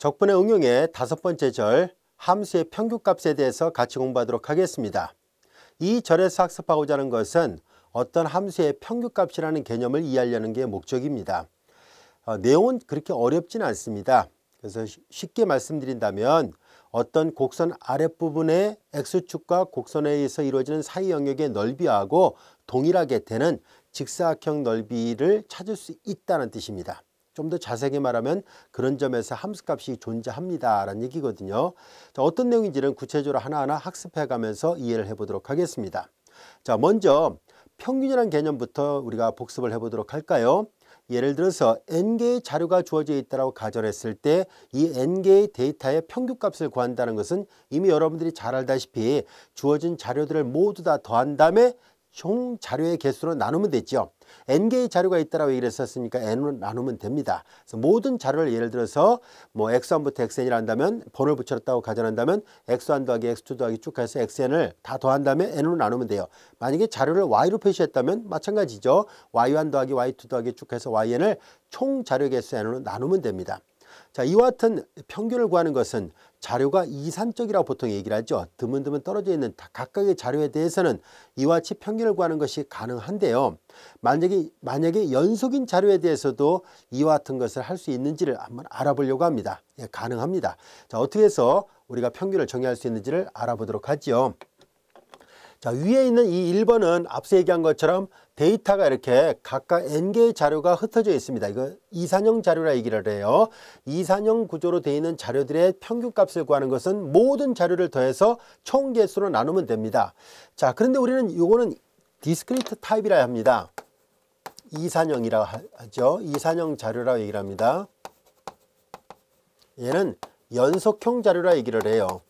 적분의 응용의 5번째 절, 함수의 평균값에 대해서 같이 공부하도록 하겠습니다. 이 절에서 학습하고자 하는 것은 어떤 함수의 평균값이라는 개념을 이해하려는 게 목적입니다. 내용은 그렇게 어렵진 않습니다. 그래서 쉽게 말씀드린다면 어떤 곡선 아랫부분의 X축과 곡선에 의해서 이루어지는 사이 영역의 넓이하고 동일하게 되는 직사각형 넓이를 찾을 수 있다는 뜻입니다. 좀 더 자세하게 말하면 그런 점에서 함수값이 존재합니다 라는 얘기거든요. 자, 어떤 내용인지는 구체적으로 하나하나 학습해 가면서 이해를 해보도록 하겠습니다. 자, 먼저 평균이라는 개념부터 우리가 복습을 해보도록 할까요? 예를 들어서 n개의 자료가 주어져 있다고 가정했을 때 이 n개의 데이터의 평균값을 구한다는 것은 이미 여러분들이 잘 알다시피 주어진 자료들을 모두 다 더한 다음에 총 자료의 개수로 나누면 되죠. n개의 자료가 있다라고 얘기를 했었으니까 n으로 나누면 됩니다. 그래서 모든 자료를 예를 들어서 뭐 x1부터 xn이라 한다면 번호를 붙였다고 가정한다면 x1 더하기 x2 더하기 쭉 해서 xn을 다 더한 다음에 n으로 나누면 돼요. 만약에 자료를 y로 표시했다면 마찬가지죠. y1 더하기 y2 더하기 쭉 해서yn을 총 자료 개수 n으로 나누면 됩니다. 자, 이와 같은 평균을 구하는 것은 자료가 이산적이라고 보통 얘기를 하죠. 드문드문 떨어져 있는 각각의 자료에 대해서는 이와 같이 평균을 구하는 것이 가능한데요. 만약에 연속인 자료에 대해서도 이와 같은 것을 할 수 있는지를 한번 알아보려고 합니다. 예, 가능합니다. 자, 어떻게 해서 우리가 평균을 정의할 수 있는지를 알아보도록 하죠. 자, 위에 있는 이 1번은 앞서 얘기한 것처럼 데이터가 이렇게 각각 n개의 자료가 흩어져 있습니다. 이거 이산형 자료라 얘기를 해요. 이산형 구조로 되어 있는 자료들의 평균값을 구하는 것은 모든 자료를 더해서 총 개수로 나누면 됩니다. 자, 그런데 우리는 이거는 디스크리트 타입이라 합니다. 이산형이라고 하죠. 이산형 자료라고 얘기를 합니다. 얘는 연속형 자료라 얘기를 해요.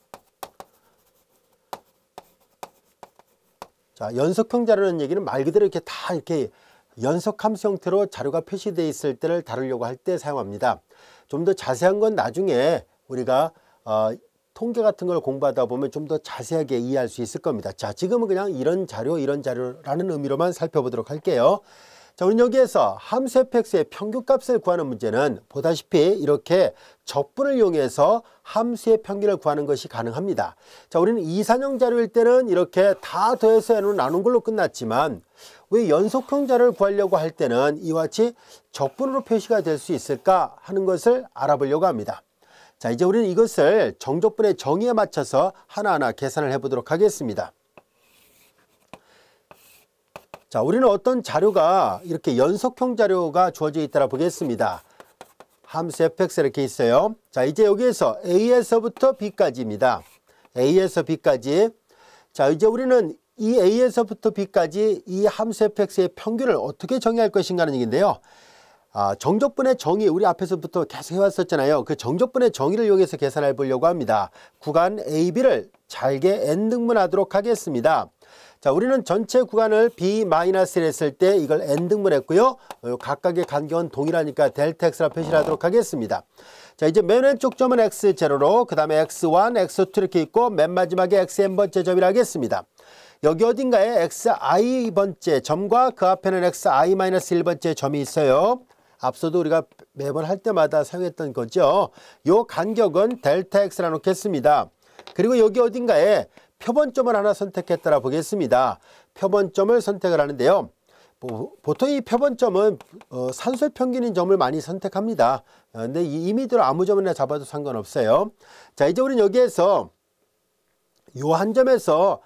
자, 연속형 자료라는 얘기는 말 그대로 이렇게 다 이렇게 연속함수 형태로 자료가 표시되어 있을 때를 다루려고 할 때 사용합니다. 좀 더 자세한 건 나중에 우리가 통계 같은 걸 공부하다 보면 좀 더 자세하게 이해할 수 있을 겁니다. 자, 지금은 그냥 이런 자료라는 의미로만 살펴보도록 할게요. 자, 우리는 여기에서 함수 fx의 평균값을 구하는 문제는 보다시피 이렇게 적분을 이용해서 함수의 평균을 구하는 것이 가능합니다. 자, 우리는 이산형 자료일 때는 이렇게 다 더해서 n으로 나눈 걸로 끝났지만 왜 연속형 자료를 구하려고 할 때는 이와 같이 적분으로 표시가 될 수 있을까 하는 것을 알아보려고 합니다. 자, 이제 우리는 이것을 정적분의 정의에 맞춰서 하나하나 계산을 해보도록 하겠습니다. 자, 우리는 어떤 자료가 이렇게 연속형 자료가 주어져 있다고 보겠습니다. 함수 fx 이렇게 있어요. 자, 이제 여기에서 a에서부터 b까지입니다. a에서 b까지. 자, 이제 우리는 이 a에서부터 b까지 이 함수 fx의 평균을 어떻게 정의할 것인가 하는 얘기인데요. 정적분의 정의 우리 앞에서부터 계속 해왔었잖아요. 그 정적분의 정의를 이용해서 계산해 보려고 합니다. 구간 AB를 잘게 n등분하도록 하겠습니다. 자, 우리는 전체 구간을 b-를 했을 때 이걸 n등분했고요. 각각의 간격은 동일하니까 델타 x라 표시를 하도록 하겠습니다. 자, 이제 맨 왼쪽 점은 x0로 그 다음에 x1, x2 이렇게 있고 맨 마지막에 xn번째 점이라 하겠습니다. 여기 어딘가에 xi번째 점과 그 앞에는 xi-1번째 점이 있어요. 앞서도 우리가 매번 할 때마다 사용했던 거죠. 요 간격은 델타 x라 놓겠습니다. 그리고 여기 어딘가에 표본점을 하나 선택했다라 보겠습니다. 표본점을 선택을 하는데요. 보통 이 표본점은 산술 평균인 점을 많이 선택합니다. 근데 임의대로 아무 점이나 잡아도 상관없어요. 자, 이제 우리는 여기에서 요 한 점에서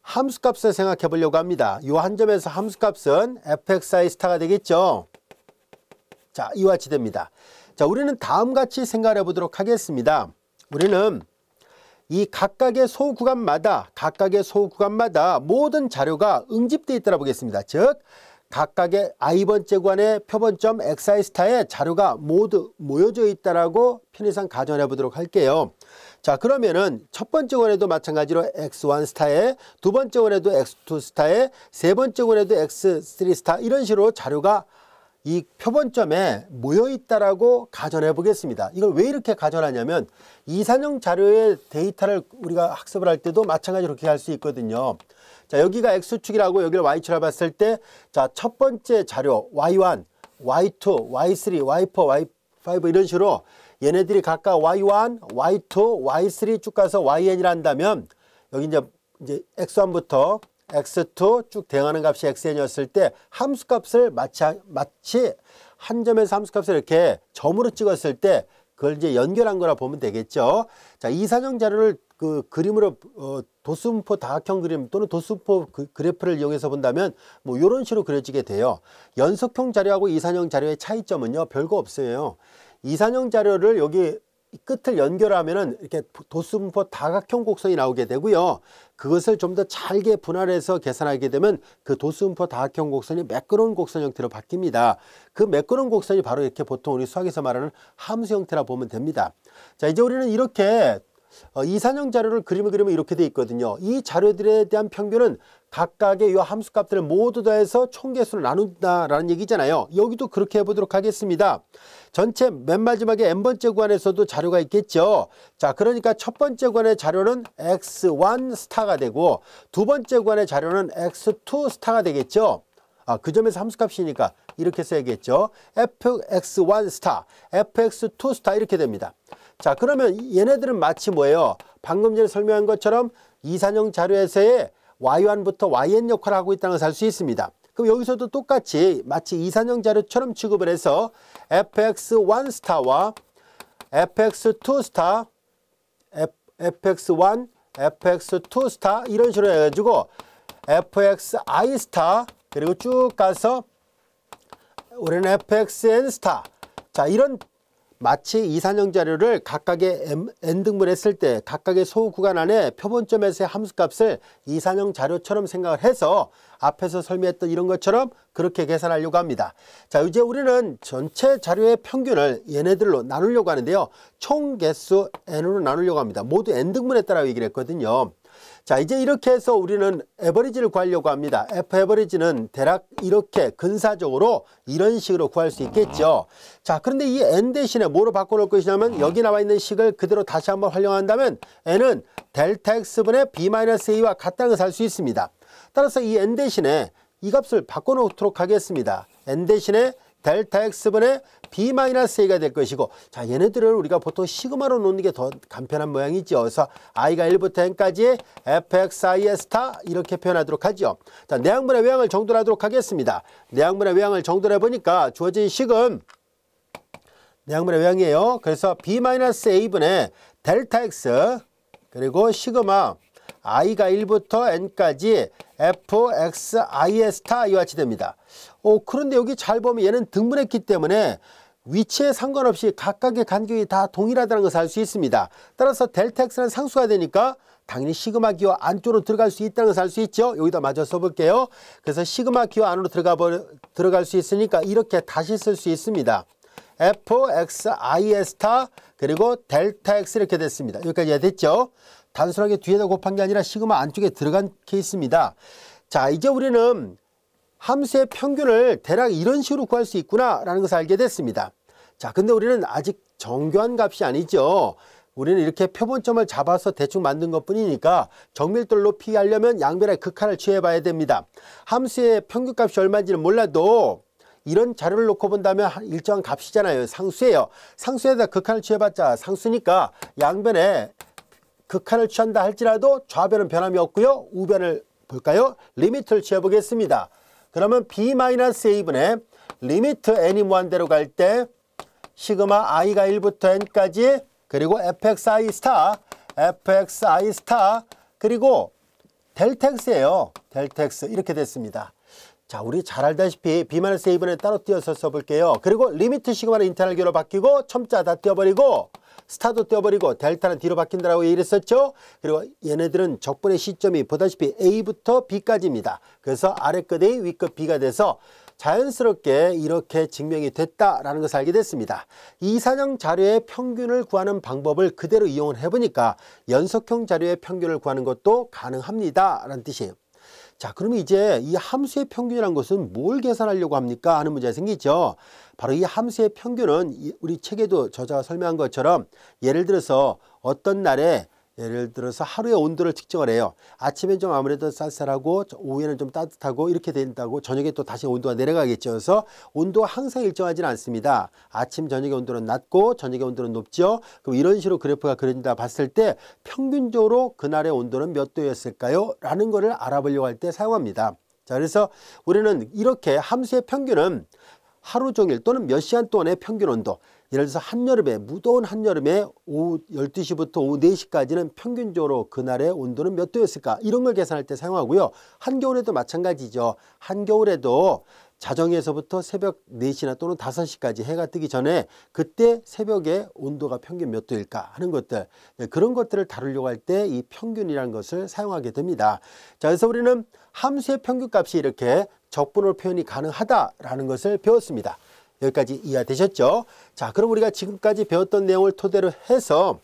함수값을 생각해 보려고 합니다. 요 한 점에서 함수값은 fxi 스타가 되겠죠. 자, 이와 같이 됩니다. 자, 우리는 다음 같이 생각해 보도록 하겠습니다. 우리는 이 각각의 소구간마다 모든 자료가 응집되어 있다고 보겠습니다. 즉 각각의 i번째 구간의 표본점 xi 스타에 자료가 모두 모여져 있다라고 편의상 가정해 보도록 할게요. 자, 그러면은 첫 번째 구간에도 마찬가지로 x1 스타에, 두 번째 구간에도 x2 스타에, 세 번째 구간에도 x3 스타 이런 식으로 자료가 이 표본점에 모여 있다라고 가정해 보겠습니다. 이걸 왜 이렇게 가정하냐면 이산형 자료의 데이터를 우리가 학습을 할 때도 마찬가지로 그렇게 할 수 있거든요. 자, 여기가 x축이라고 여기를 y축이라고 봤을 때, 자, 첫 번째 자료 y1, y2, y3, y4, y5 이런 식으로 얘네들이 각각 y1, y2, y3 쭉 가서yn이라 한다면 여기 이제 x1부터 x2 쭉 대응하는 값이 xn이었을 때 함수값을 마치 한 점에서 함수값을 이렇게 점으로 찍었을 때 그걸 이제 연결한 거라 보면 되겠죠. 자, 이산형 자료를 그 그림으로 도수분포 다각형 그림 또는 도수분포 그래프를 이용해서 본다면 뭐 이런 식으로 그려지게 돼요. 연속형 자료하고 이산형 자료의 차이점은요, 별거 없어요. 이산형 자료를 여기 끝을 연결하면은 이렇게 도수분포 다각형 곡선이 나오게 되고요. 그것을 좀 더 잘게 분할해서 계산하게 되면 그 도수분포 다각형 곡선이 매끄러운 곡선 형태로 바뀝니다. 그 매끄러운 곡선이 바로 이렇게 보통 우리 수학에서 말하는 함수 형태라 보면 됩니다. 자, 이제 우리는 이렇게 이산형 자료를 그림을 그리면 이렇게 돼 있거든요. 이 자료들에 대한 평균은 각각의 이 함수값들을 모두 더해서 총개수를 나눈다라는 얘기잖아요. 여기도 그렇게 해보도록 하겠습니다. 전체 맨 마지막에 n번째 구간에서도 자료가 있겠죠. 자, 그러니까 첫 번째 구간의 자료는 x1 스타가 되고 두 번째 구간의 자료는 x2 스타가 되겠죠. 그 점에서 함수값이니까 이렇게 써야겠죠. fx1 스타, fx2 스타 이렇게 됩니다. 자, 그러면 얘네들은 마치 뭐예요? 방금 전에 설명한 것처럼 이산형 자료에서의 y1부터 yn 역할을 하고 있다는 것을 알 수 있습니다. 그럼 여기서도 똑같이 마치 이산형 자료처럼 취급을 해서 fx1 스타와 fx2 스타, fx1, fx2 스타 이런 식으로 해가지고 fxi 스타 그리고 쭉 가서 우리는 fxn 스타. 자, 이런 마치 이산형 자료를 각각의 n등분 했을 때 각각의 소후 구간 안에 표본점에서의 함수값을 이산형 자료처럼 생각을 해서 앞에서 설명했던 이런 것처럼 그렇게 계산하려고 합니다. 자, 이제 우리는 전체 자료의 평균을 얘네들로 나누려고 하는데요. 총 개수 n으로 나누려고 합니다. 모두 n등분에 따라 얘기를 했거든요. 자, 이제 이렇게 해서 우리는 에버리지를 구하려고 합니다. F 에버리지는 대략 이렇게 근사적으로 이런 식으로 구할 수 있겠죠. 자, 그런데 이 n 대신에 뭐로 바꿔놓을 것이냐면 여기 나와 있는 식을 그대로 다시 한번 활용한다면 n은 델타 x분의 b-a와 같다는 것을 알 수 있습니다. 따라서 이 n 대신에 이 값을 바꿔놓도록 하겠습니다. n 대신에 델타 x분의 b-a가 될 것이고, 자, 얘네들을 우리가 보통 시그마로 놓는 게 더 간편한 모양이죠. 그래서 i가 1부터 n까지 fxi 스타 이렇게 표현하도록 하죠. 자, 내항분의 외항을 정돈하도록 하겠습니다. 내항분의 외항을 정돈해 보니까 주어진 식은 내항분의 외항이에요. 그래서 b-a분의 델타 x 그리고 시그마 i가 1부터 n까지 fxi 스타 이와 같이 됩니다. 그런데 여기 잘 보면 얘는 등분했기 때문에 위치에 상관없이 각각의 간격이 다 동일하다는 것을 알 수 있습니다. 따라서 델타 x는 상수가 되니까 당연히 시그마 기호 안쪽으로 들어갈 수 있다는 것을 알 수 있죠. 여기다 마저 써볼게요. 그래서 시그마 기호 안으로 들어갈 수 있으니까 이렇게 다시 쓸 수 있습니다. fxi 스타 그리고 델타 x 이렇게 됐습니다. 여기까지 됐죠. 단순하게 뒤에다 곱한 게 아니라 시그마 안쪽에 들어간 케이스입니다. 자, 이제 우리는 함수의 평균을 대략 이런 식으로 구할 수 있구나 라는 것을 알게 됐습니다. 자, 근데 우리는 아직 정교한 값이 아니죠. 우리는 이렇게 표본점을 잡아서 대충 만든 것 뿐이니까 정밀도를 높이 하려면 양변의 극한을 취해 봐야 됩니다. 함수의 평균값이 얼마인지는 몰라도 이런 자료를 놓고 본다면 일정한 값이잖아요. 상수예요. 상수에다 극한을 취해봤자 상수니까 양변에 극한을 취한다 할지라도 좌변은 변함이 없고요. 우변을 볼까요? 리미트를 취해보겠습니다. 그러면 b-a분의 리미트 n이 무한대로 갈 때 시그마 i가 1부터 n까지 그리고 fxi 스타 그리고 델타 x예요. 델타 x 이렇게 됐습니다. 자, 우리 잘 알다시피 b-a분의 따로 띄어서 써볼게요. 그리고 리미트 시그마는 인터널교로 바뀌고 첨자 다 띄어버리고 스타도 떼어버리고 델타는 뒤로 바뀐다라고 얘기를 했었죠. 그리고 얘네들은 적분의 시점이 보다시피 A부터 B까지입니다. 그래서 아래 끝 A, 위 끝 B가 돼서 자연스럽게 이렇게 증명이 됐다라는 것을 알게 됐습니다. 이산형 자료의 평균을 구하는 방법을 그대로 이용을 해보니까 연속형 자료의 평균을 구하는 것도 가능합니다 라는 뜻이에요. 자, 그러면 이제 이 함수의 평균이라는 것은 뭘 계산하려고 합니까 하는 문제가 생기죠. 바로 이 함수의 평균은 우리 책에도 저자가 설명한 것처럼 예를 들어서 어떤 날에 예를 들어서 하루의 온도를 측정을 해요. 아침엔 좀 아무래도 쌀쌀하고 오후에는 좀 따뜻하고 이렇게 된다고 저녁에 또 다시 온도가 내려가겠죠. 그래서 온도가 항상 일정하지는 않습니다. 아침 저녁의 온도는 낮고 저녁의 온도는 높죠. 그럼 이런 식으로 그래프가 그려진다 봤을 때 평균적으로 그날의 온도는 몇 도였을까요? 라는 거를 알아보려고 할 때 사용합니다. 자, 그래서 우리는 이렇게 함수의 평균은 하루 종일 또는 몇 시간 동안의 평균 온도, 예를 들어서 한여름에, 무더운 한여름에 오후 12시부터 오후 4시까지는 평균적으로 그날의 온도는 몇 도였을까, 이런 걸 계산할 때 사용하고요. 한겨울에도 마찬가지죠. 한겨울에도 자정에서부터 새벽 4시나 또는 5시까지 해가 뜨기 전에 그때 새벽에 온도가 평균 몇 도일까 하는 것들, 그런 것들을 다루려고 할 때 이 평균이라는 것을 사용하게 됩니다. 자, 그래서 우리는 함수의 평균값이 이렇게 적분으로 표현이 가능하다라는 것을 배웠습니다. 여기까지 이해되셨죠? 자, 그럼 우리가 지금까지 배웠던 내용을 토대로 해서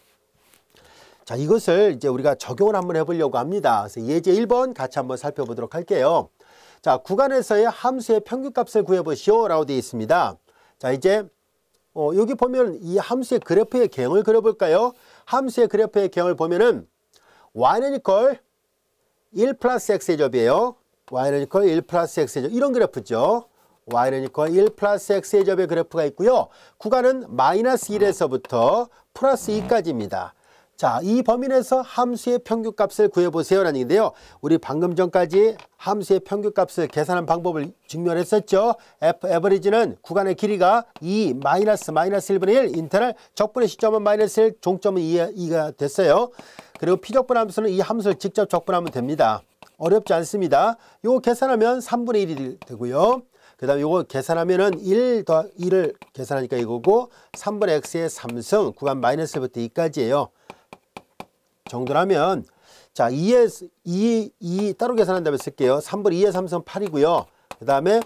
자, 이것을 이제 우리가 적용을 한번 해보려고 합니다. 그래서 예제 1번 같이 한번 살펴보도록 할게요. 자, 구간에서의 함수의 평균값을 구해보시오 라고 되어 있습니다. 자, 이제 여기 보면 이 함수의 그래프의 개형을 그려볼까요? 함수의 그래프의 개형을 보면은 y는 이퀄 1 플러스 x의 제곱이에요. y는 이퀄 1 플러스 x의 제곱, 이런 그래프죠. y는 이퀄 1 플러스 x의 제곱의 그래프가 있고요. 구간은 마이너스 1에서부터 플러스 2까지입니다. 자, 이 범위 내에서 함수의 평균값을 구해보세요 라는 얘기인데요. 우리 방금 전까지 함수의 평균값을 계산한 방법을 증명했었죠. 에버리지는 구간의 길이가 2 마이너스 1분의 1 인터널 적분의 시점은 마이너스 1, 종점은 2가 됐어요. 그리고 피적분 함수는 이 함수를 직접 적분하면 됩니다. 어렵지 않습니다. 이거 계산하면 3분의 1이 되고요. 그 다음에 이거 계산하면은 1 더하기 2를 계산하니까 이거고 3분의 x의 3승 구간 마이너스 1부터 2까지예요. 정도라면 자 2 따로 계산한다면 쓸게요. 3분의 2의 3승 8이고요. 그 다음에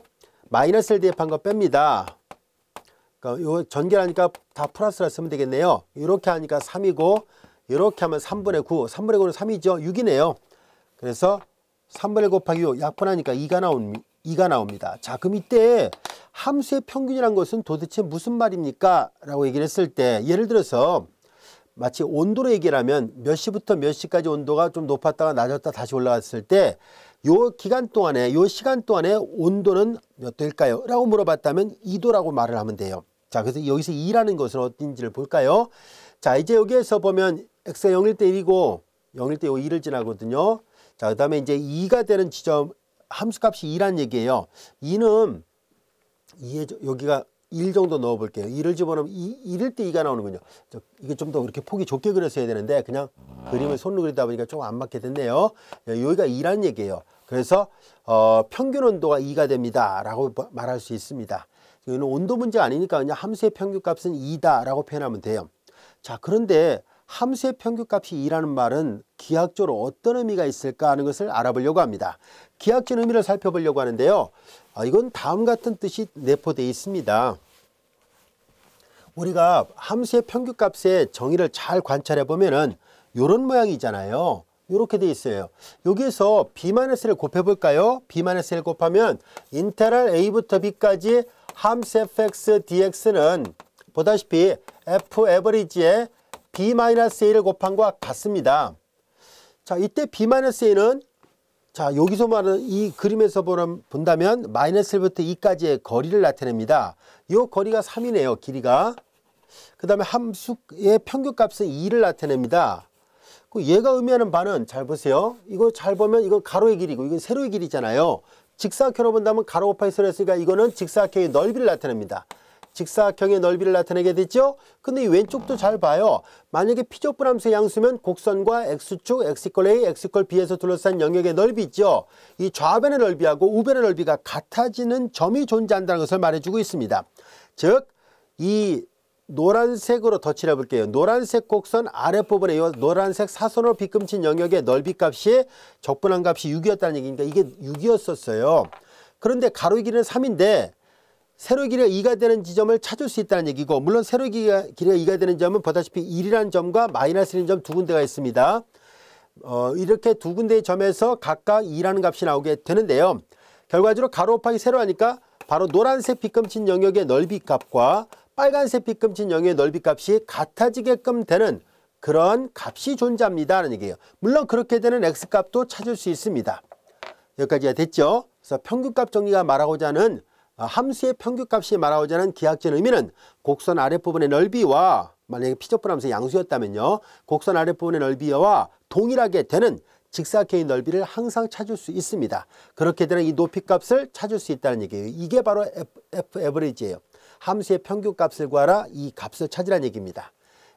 마이너스를 대입한 거 뺍니다. 그러니까 이거 전개하니까 다 플러스라 쓰면 되겠네요. 이렇게 하니까 3이고 이렇게 하면 3분의 9, 3분의 9는 3이죠. 6이네요. 그래서 3분의 1 곱하기 6 약분하니까 2가 나옵니다. 자, 그럼 이때 함수의 평균이란 것은 도대체 무슨 말입니까? 라고 얘기를 했을 때 예를 들어서 마치 온도로 얘기를 하면 몇 시부터 몇 시까지 온도가 좀 높았다가 낮았다 다시 올라갔을 때 요 기간 동안에, 요 시간 동안에 온도는 몇 도일까요? 라고 물어봤다면 2도라고 말을 하면 돼요. 자, 그래서 여기서 2라는 것은 어딘지를 볼까요? 자, 이제 여기에서 보면 x가 0일 때 1이고 0일 때 2를 지나거든요. 자, 그 다음에 이제 2가 되는 지점, 함수값이 2란 얘기예요. 2는 여기가 1 정도 넣어 볼게요. 2를 집어넣으면 1일 때 2가 나오는군요. 이게 좀 더 이렇게 폭이 좁게 그렸어야 되는데 그냥 그림을 손으로 그리다 보니까 조금 안 맞게 됐네요. 여기가 2란 얘기예요. 그래서 평균 온도가 2가 됩니다 라고 말할 수 있습니다. 이거는 온도 문제가 아니니까 그냥 함수의 평균값은 2다 라고 표현하면 돼요. 자, 그런데 함수의 평균값이 2라는 말은 기하학적으로 어떤 의미가 있을까 하는 것을 알아보려고 합니다. 기하학적 의미를 살펴보려고 하는데요. 이건 다음 같은 뜻이 내포되어 있습니다. 우리가 함수의 평균값의 정의를 잘 관찰해 보면은 이런 모양이잖아요. 이렇게 되어 있어요. 여기에서 b-를 곱해볼까요? b-를 곱하면 인테그랄 a부터 b까지 함수 fx dx는 보다시피 f 에버리지에 b-a를 곱한 것과 같습니다. 자, 이때 b-a는 자, 여기서 말하는 이 그림에서 본다면 마이너스 1부터 2까지의 거리를 나타냅니다. 이 거리가 3이네요. 길이가. 그 다음에 함수의 평균값은 2를 나타냅니다. 얘가 의미하는 바는 잘 보세요. 이거 잘 보면 이건 가로의 길이고 이건 세로의 길이잖아요. 직사각형으로 본다면 가로 곱하기 세로 했으니까 이거는 직사각형의 넓이를 나타냅니다. 직사각형의 넓이를 나타내게 되죠. 근데 이 왼쪽도 잘 봐요. 만약에 피적분 함수의 양수면 곡선과 x축 x=a, x=b에서 둘러싼 영역의 넓이 있죠. 이 좌변의 넓이하고 우변의 넓이가 같아지는 점이 존재한다는 것을 말해주고 있습니다. 즉, 이 노란색으로 덧칠해 볼게요. 노란색 곡선 아랫부분에 이 노란색 사선으로 빗금친 영역의 넓이 값이 적분한 값이 6이었다는 얘기니까 이게 6이었었어요. 그런데 가로의 길이는 3인데 세로의 길이가 2가 되는 지점을 찾을 수 있다는 얘기고, 물론 세로의 길이가 2가 되는 점은 보다시피 1이라는 점과 마이너스 1이라는 점 두 군데가 있습니다. 이렇게 두 군데의 점에서 각각 2라는 값이 나오게 되는데요. 결과적으로 가로 곱하기 세로 하니까 바로 노란색 빗금친 영역의 넓이 값과 빨간색 빗금친 영역의 넓이 값이 같아지게끔 되는 그런 값이 존재합니다라는 얘기예요. 물론 그렇게 되는 x값도 찾을 수 있습니다. 여기까지가 됐죠. 그래서 평균값 정리가 말하고자 하는 함수의 평균값이 말하고자 하는 기하학적인 의미는 곡선 아랫부분의 넓이와 만약에 피접분함수 양수였다면요. 곡선 아랫부분의 넓이와 동일하게 되는 직사각형의 넓이를 항상 찾을 수 있습니다. 그렇게 되는 이 높이값을 찾을 수 있다는 얘기예요. 이게 바로 F 에버리지예요. 함수의 평균값을 구하라, 이 값을 찾으라는 얘기입니다.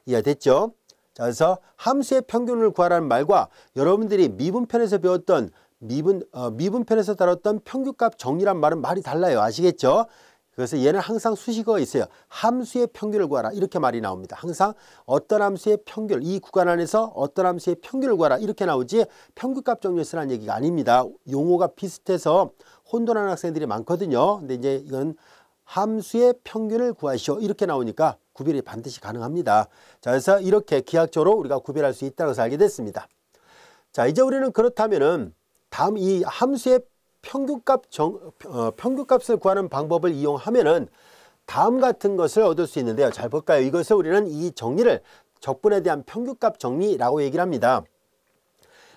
이해됐죠? 자, 그래서 함수의 평균을 구하라는 말과 여러분들이 미분편에서 배웠던 미분편에서 다뤘던 평균값 정리란 말은 말이 달라요. 아시겠죠? 그래서 얘는 항상 수식어가 있어요. 함수의 평균을 구하라 이렇게 말이 나옵니다. 항상 어떤 함수의 평균, 이 구간 안에서 어떤 함수의 평균을 구하라 이렇게 나오지 평균값 정리를 쓰라는 얘기가 아닙니다. 용어가 비슷해서 혼돈하는 학생들이 많거든요. 근데 이제 이건 함수의 평균을 구하시오 이렇게 나오니까 구별이 반드시 가능합니다. 자, 그래서 이렇게 기하학적으로 우리가 구별할 수 있다는 것을 알게 됐습니다. 자, 이제 우리는 그렇다면은 다음 이 함수의 평균값을 구하는 방법을 이용하면은 다음 같은 것을 얻을 수 있는데요. 잘 볼까요? 이것을 우리는 이 정리를 적분에 대한 평균값 정리라고 얘기를 합니다.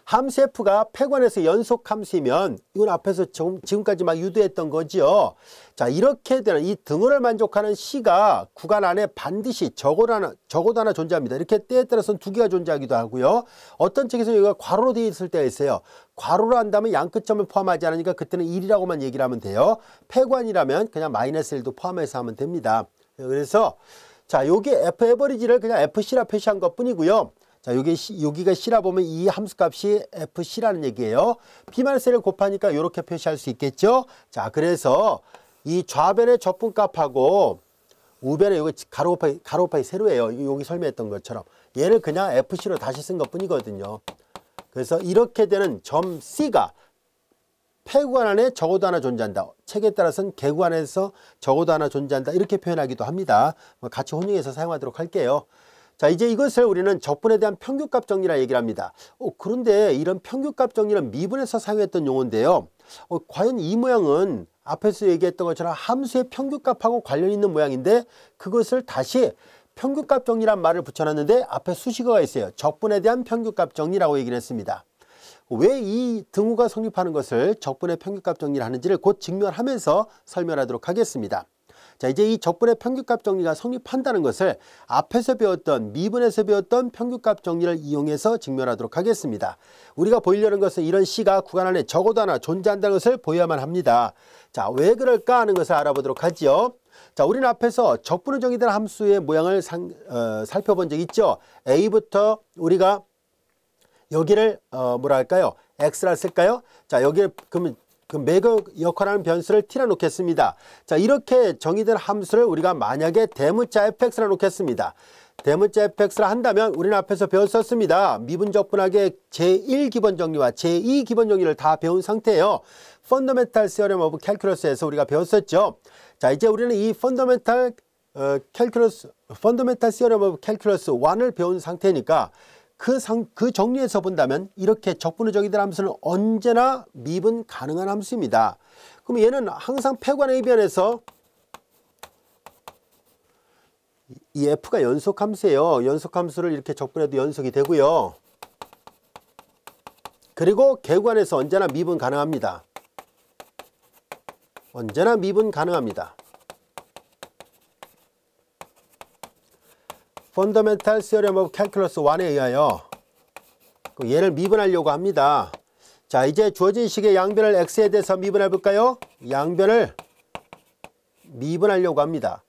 함수 f가 폐관에서 연속 함수이면 이건 앞에서 지금까지 막 유도했던 거지요. 자, 이렇게 되는 이 등호를 만족하는 c가 구간 안에 반드시 적어도 하나 존재합니다. 이렇게 때에 따라서는 두 개가 존재하기도 하고요. 어떤 책에서 여기가 괄호로 되어 있을 때가 있어요. 괄호로 한다면 양끝점을 포함하지 않으니까 그때는 1이라고만 얘기를 하면 돼요. 폐관이라면 그냥 마이너스 1도 포함해서 하면 됩니다. 그래서 자, 여기 f 에버리지를 그냥 fc라 표시한 것 뿐이고요. 자, 여기가 C라 보면 이 함수값이 FC라는 얘기예요. B-1을 곱하니까 이렇게 표시할 수 있겠죠. 자, 그래서 이 좌변의 적분값하고 우변의 여기 가로 곱하기 세로예요. 여기 설명했던 것처럼. 얘를 그냥 FC로 다시 쓴 것 뿐이거든요. 그래서 이렇게 되는 점 C가 폐구간 안에 적어도 하나 존재한다. 책에 따라서는 개구간 안에서 적어도 하나 존재한다. 이렇게 표현하기도 합니다. 같이 혼용해서 사용하도록 할게요. 자, 이제 이것을 우리는 적분에 대한 평균값 정리라 얘기를 합니다. 그런데 이런 평균값 정리는 미분에서 사용했던 용어인데요. 과연 이 모양은 앞에서 얘기했던 것처럼 함수의 평균값하고 관련 있는 모양인데 그것을 다시 평균값 정리란 말을 붙여놨는데 앞에 수식어가 있어요. 적분에 대한 평균값 정리라고 얘기를 했습니다. 왜 이 등호가 성립하는 것을 적분의 평균값 정리를 하는지를 곧 증명하면서 설명하도록 하겠습니다. 자, 이제 이 적분의 평균값 정리가 성립한다는 것을 앞에서 배웠던 미분에서 배웠던 평균값 정리를 이용해서 증명하도록 하겠습니다. 우리가 보이려는 것은 이런 C가 구간 안에 적어도 하나 존재한다는 것을 보여야만 합니다. 자, 왜 그럴까 하는 것을 알아보도록 하죠. 자, 우리는 앞에서 적분으로 정의된 함수의 모양을 살펴본 적 있죠. A부터 우리가 여기를 뭐랄까요? X라 쓸까요? 자, 여기를 그러면 그 매그 역할하는 변수를 t라 놓겠습니다. 자, 이렇게 정의된 함수를 우리가 만약에 대문자 fx라 놓겠습니다. 대문자 fx라 한다면 우리는 앞에서 배웠었습니다. 미분적분학의 제1기본 정리와 제2기본 정리를 다 배운 상태예요. Fundamental Theorem of Calculus에서 우리가 배웠었죠. 자, 이제 우리는 이 Fundamental Theorem of Calculus 1을 배운 상태니까 그 정리에서 본다면 이렇게 적분의 정의된 함수는 언제나 미분 가능한 함수입니다. 그럼 얘는 항상 폐관 A변에서 이 F가 연속함수예요. 연속함수를 이렇게 적분해도 연속이 되고요. 그리고 개구간에서 언제나 미분 가능합니다. 언제나 미분 가능합니다. Fundamental Theorem of Calculus 1에 의하여 얘를 미분하려고 합니다. 자, 이제 주어진 식의 양변을 x에 대해서 미분해 볼까요? 양변을 미분하려고 합니다.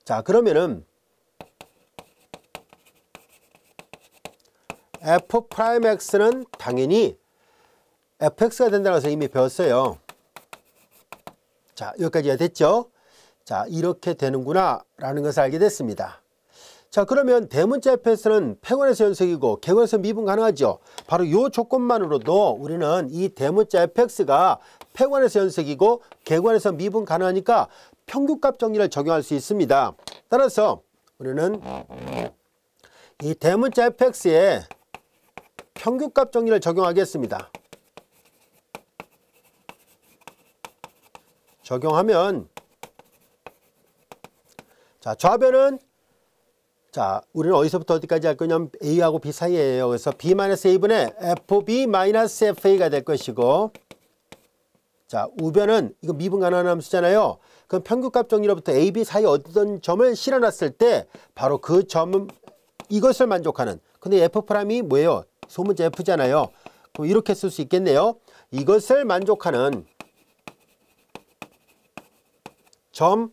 자, 그러면은 f'x는 당연히 fx가 된다는 것을 이미 배웠어요. 자, 여기까지가 됐죠? 자, 이렇게 되는구나 라는 것을 알게 됐습니다. 자, 그러면 대문자 fx는 폐관에서 연속이고 개관에서 미분 가능하죠. 바로 이 조건만으로도 우리는 이 대문자 fx가 폐관에서 연속이고 개관에서 미분 가능하니까 평균값 정리를 적용할 수 있습니다. 따라서 우리는 이 대문자 fx에 평균값 정리를 적용하겠습니다. 적용하면 자, 좌변은 자, 우리는 어디서부터 어디까지 할 거냐면 A하고 B 사이에요. 그래서 B-A분의 FB-FA가 될 것이고, 자, 우변은 이거 미분 가능한 함수잖아요. 그럼 평균값 정리로부터 A, B 사이 어떤 점을 실어놨을 때 바로 그 점은 이것을 만족하는, 근데 F'이 뭐예요? 소문자 F잖아요. 그럼 이렇게 쓸 수 있겠네요. 이것을 만족하는 점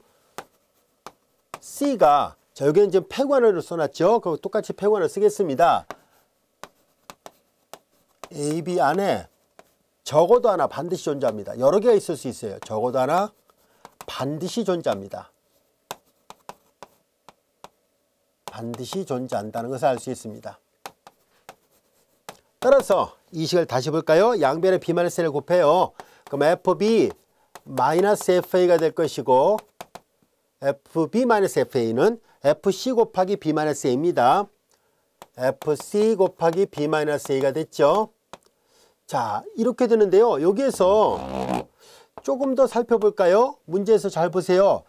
C가, 자, 여기는 지금 폐관을 써놨죠. 그럼 똑같이 폐관을 쓰겠습니다. A, B 안에 적어도 하나 반드시 존재합니다. 여러 개가 있을 수 있어요. 적어도 하나 반드시 존재합니다. 반드시 존재한다는 것을 알 수 있습니다. 따라서 이 식을 다시 볼까요? 양변에 B-A를 곱해요. 그럼 FB-FA가 될 것이고, FB-FA는 FC 곱하기 B-A입니다. FC 곱하기 B-A가 됐죠. 자, 이렇게 되는데요. 여기에서 조금 더 살펴볼까요? 문제에서 잘 보세요.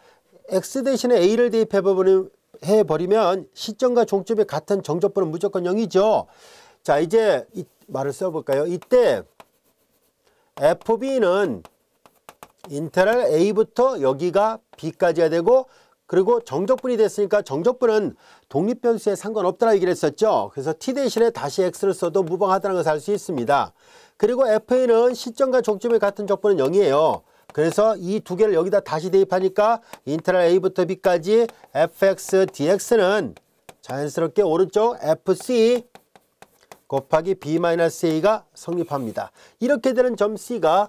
X 대신에 A를 대입해버리면 시점과 종점이 같은 정적분은 무조건 0이죠. 자, 이제 이 말을 써볼까요? 이때 FB는 인테럴 A부터 여기가 B까지가 되고, 그리고 정적분이 됐으니까 정적분은 독립변수에 상관없다라고 얘기를 했었죠. 그래서 T 대신에 다시 X를 써도 무방하다는 것을 알 수 있습니다. 그리고 FA는 시점과 종점이 같은 적분은 0이에요. 그래서 이 두 개를 여기다 다시 대입하니까 인테럴 A부터 B까지 fx dx는 자연스럽게 오른쪽 fc 곱하기 B-A가 성립합니다. 이렇게 되는 점 C가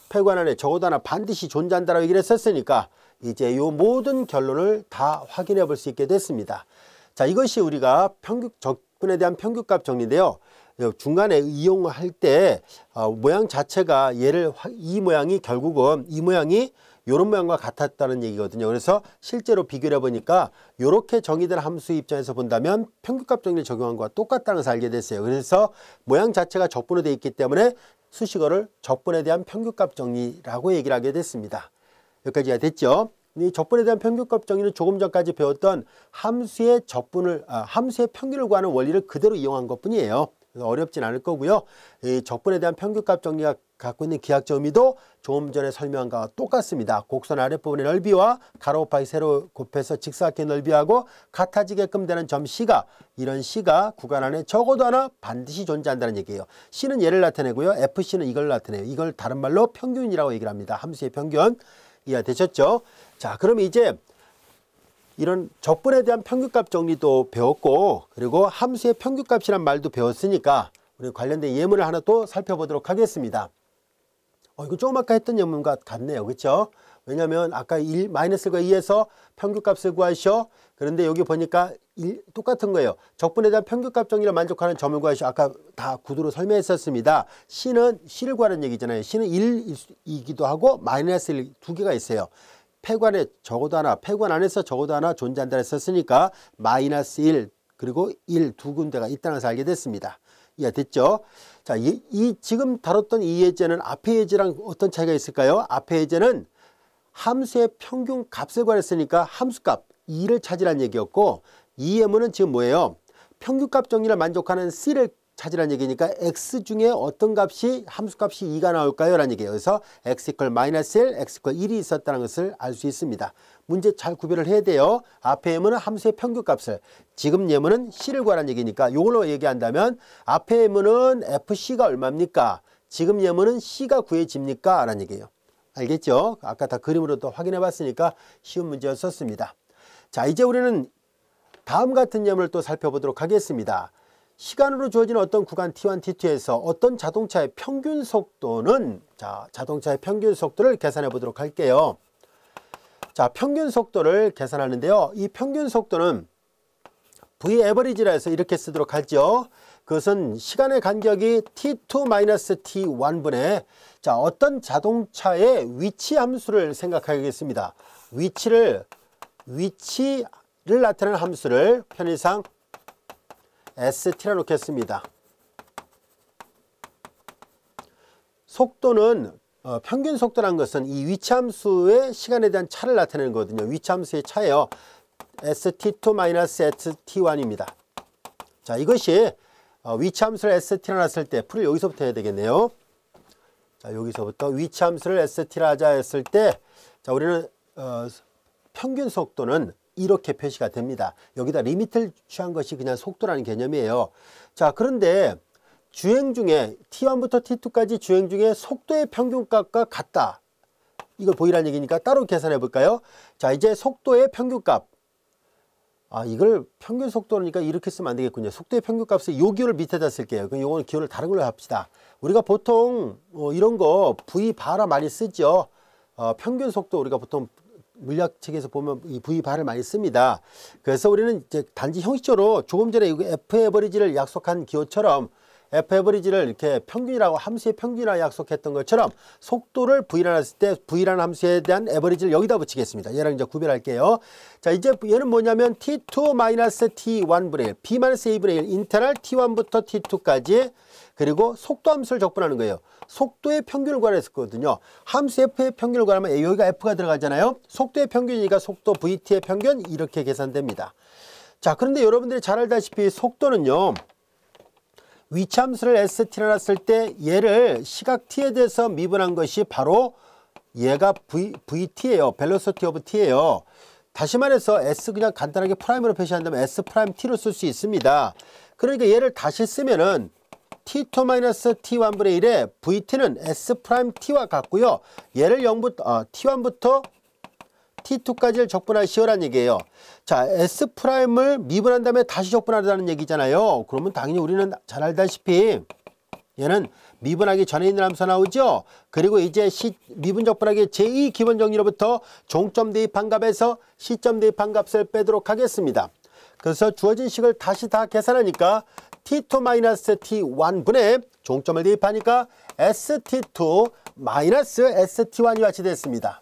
폐관 안에 적어도 하나 반드시 존재한다라고 얘기를 했었으니까 이제 이 모든 결론을 다 확인해 볼 수 있게 됐습니다. 자, 이것이 우리가 적분에 대한 평균값 정리인데요. 중간에 이용할 때 모양 자체가 이 모양이 결국은 이 모양이 이런 모양과 같았다는 얘기거든요. 그래서 실제로 비교를 해보니까 이렇게 정의된 함수 입장에서 본다면 평균값 정리를 적용한 것과 똑같다는 것을 알게 됐어요. 그래서 모양 자체가 적분으로 되어 있기 때문에 수식어를 적분에 대한 평균값 정리라고 얘기를 하게 됐습니다. 여기까지가 됐죠. 이 적분에 대한 평균값 정리는 조금 전까지 배웠던 함수의 평균을 구하는 원리를 그대로 이용한 것뿐이에요. 그래서 어렵진 않을 거고요. 이 적분에 대한 평균값 정리가 갖고 있는 기하적 의미도 조금 전에 설명한 것과 똑같습니다. 곡선 아랫부분의 넓이와 가로 곱하기 세로 곱해서 직사각형 넓이하고 같아지게끔 되는 점 C가, 이런 C가 구간 안에 적어도 하나 반드시 존재한다는 얘기예요. C는 얘를 나타내고요. FC는 이걸 나타내요. 이걸 다른 말로 평균이라고 얘기를 합니다. 함수의 평균. 이해되셨죠? 자, 그럼 이제 이런 적분에 대한 평균값 정리도 배웠고, 그리고 함수의 평균값이란 말도 배웠으니까 우리 관련된 예문을 하나 또 살펴보도록 하겠습니다. 이거 조금 아까 했던 예문과 같네요. 그렇죠? 왜냐하면 아까 1-1과 2에서 평균값을 구하시오. 그런데 여기 보니까 똑같은 거예요. 적분에 대한 평균값 정리를 만족하는 점을 구하시오. 아까 다 구두로 설명했었습니다. C는 C를 구하는 얘기잖아요. C는 1이기도 하고 -1 두 개가 있어요. 폐관에 적어도 하나, 폐관 안에서 적어도 하나 존재한다 했었으니까 -1 그리고 1 두 군데가 있다는 것을 알게 됐습니다. 이해됐죠? 자, 지금 다뤘던 이 예제는 앞의 예제랑 어떤 차이가 있을까요? 앞의 예제는 함수의 평균 값을 구했으니까 함수값 2를 찾으라는 얘기였고, 이 예문은 지금 뭐예요? 평균값 정리를 만족하는 C를 찾으라는 얘기니까 x 중에 어떤 값이 함수값이 2가 나올까요? 라는 얘기예요. 그래서 x = -1, x = 1이 있었다는 것을 알 수 있습니다. 문제 잘 구별을 해야 돼요. 앞에 예문은 함수의 평균값을, 지금 예문은 C를 구하라는 얘기니까 이걸로 얘기한다면 앞에 예문은 FC가 얼마입니까? 지금 예문은 C가 구해집니까? 라는 얘기예요. 알겠죠? 아까 다 그림으로 또 확인해 봤으니까 쉬운 문제였었습니다. 자, 이제 우리는 다음 같은 예문을 또 살펴보도록 하겠습니다. 시간으로 주어진 어떤 구간 T1, T2에서 어떤 자동차의 평균 속도는, 자, 자동차의 평균 속도를 계산해 보도록 할게요. 자, 평균 속도를 계산하는데요. 이 평균 속도는 V 에버리지라 해서 이렇게 쓰도록 하죠. 그것은 시간의 간격이 T2-T1분의 자, 어떤 자동차의 위치 함수를 생각하겠습니다. 위치를 나타내는 함수를 편의상 ST라 놓겠습니다. 속도는 평균 속도라는 것은 이 위치함수의 시간에 대한 차를 나타내는 거거든요. 위치함수의 차예요. st2-st1입니다. 자, 이것이 위치함수를 st라 놨을 때 풀을 여기서부터 해야 되겠네요. 자, 여기서부터 위치함수를 st라 하자 했을 때, 자, 우리는 평균 속도는 이렇게 표시가 됩니다. 여기다 리미트를 취한 것이 그냥 속도라는 개념이에요. 자, 그런데 주행 중에 t1부터 t2까지 주행 중에 속도의 평균값과 같다. 이걸 보이라는 얘기니까 따로 계산해 볼까요? 자, 이제 속도의 평균값. 이걸 평균 속도니까 이렇게 쓰면 안 되겠군요. 속도의 평균값을 요 기호를 밑에다 쓸게요. 그럼 요거는 기호를 다른 걸로 합시다. 우리가 보통 이런 거 V바라 많이 쓰죠. 평균 속도 우리가 보통 물리학책에서 보면 이 V바를 많이 씁니다. 그래서 우리는 이제 단지 형식적으로 조금 전에 이거 F 에버리지를 약속한 기호처럼 F 에버리지를 이렇게 평균이라고 함수의 평균이라고 약속했던 것처럼 속도를 V라 했을 때 V라는 함수에 대한 에버리지를 여기다 붙이겠습니다. 얘랑 이제 구별할게요. 자, 이제 얘는 뭐냐면 T2-T1분의 1, B-A분의 1, 인테랄 T1부터 T2까지 그리고 속도 함수를 적분하는 거예요. 속도의 평균을 구하랬었거든요. 함수 F의 평균을 구하면 여기가 F가 들어가잖아요. 속도의 평균이니까 속도 VT의 평균 이렇게 계산됩니다. 자, 그런데 여러분들이 잘 알다시피 속도는요. 위치함수를 st라 놨을 때 얘를 시각 t에 대해서 미분한 것이 바로 얘가 vt예요. velocity of t예요. 다시 말해서 s 그냥 간단하게 프라임으로 표시한다면 s 프라임 t로 쓸 수 있습니다. 그러니까 얘를 다시 쓰면은 t2-t1분의 1에 vt는 s 프라임 t와 같고요. 얘를 t1부터 t2까지를 적분하시오라는 얘기예요. 자, s 프라임을 미분한 다음에 다시 적분하라는 얘기잖아요. 그러면 당연히 우리는 잘 알다시피 얘는 미분하기 전에 있는 함수 나오죠. 그리고 이제 미분 적분하기 제2 기본 정리로부터 종점 대입한 값에서 시점 대입한 값을 빼도록 하겠습니다. 그래서 주어진 식을 다시 다 계산하니까 t2-t1분의 종점을 대입하니까 st2-st1이 같이 됐습니다.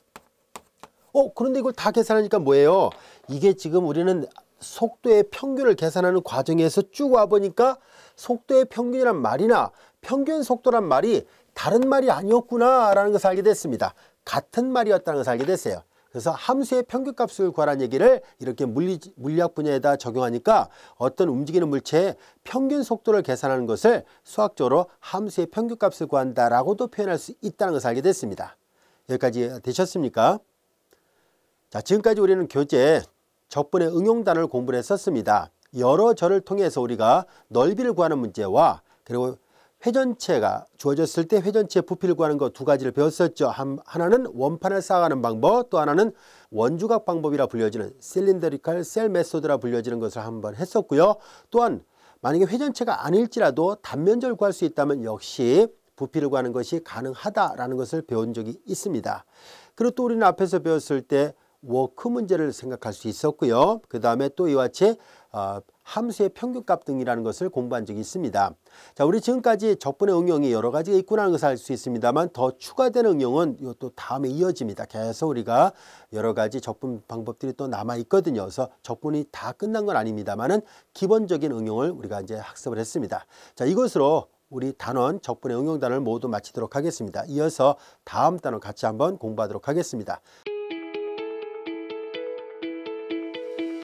그런데 이걸 다 계산하니까 뭐예요? 이게 지금 우리는 속도의 평균을 계산하는 과정에서 쭉 와보니까 속도의 평균이란 말이나 평균 속도란 말이 다른 말이 아니었구나 라는 것을 알게 됐습니다. 같은 말이었다는 것을 알게 됐어요. 그래서 함수의 평균값을 구하라는 얘기를 이렇게 물리학 분야에다 적용하니까 어떤 움직이는 물체의 평균 속도를 계산하는 것을 수학적으로 함수의 평균값을 구한다라고도 표현할 수 있다는 것을 알게 됐습니다. 여기까지 되셨습니까? 자, 지금까지 우리는 교재 적분의 응용단을 공부를 했었습니다. 여러 절을 통해서 우리가 넓이를 구하는 문제와 그리고 회전체가 주어졌을 때 회전체의 부피를 구하는 것 두 가지를 배웠었죠. 하나는 원판을 쌓아가는 방법, 또 하나는 원주각 방법이라 불려지는 실린더리컬 셀 메소드라 불려지는 것을 한번 했었고요. 또한 만약에 회전체가 아닐지라도 단면적을 구할 수 있다면 역시 부피를 구하는 것이 가능하다라는 것을 배운 적이 있습니다. 그리고 또 우리는 앞에서 배웠을 때 워크 문제를 생각할 수 있었고요. 그 다음에 또 이와 같이 함수의 평균값 등이라는 것을 공부한 적이 있습니다. 자, 우리 지금까지 적분의 응용이 여러 가지가 있구나 하는 것을 알 수 있습니다만 더 추가된 응용은 또 다음에 이어집니다. 계속 우리가 여러 가지 적분 방법들이 또 남아 있거든요. 그래서 적분이 다 끝난 건 아닙니다만은 기본적인 응용을 우리가 이제 학습을 했습니다. 자, 이것으로 우리 단원 적분의 응용단을 모두 마치도록 하겠습니다. 이어서 다음 단원 같이 한번 공부하도록 하겠습니다.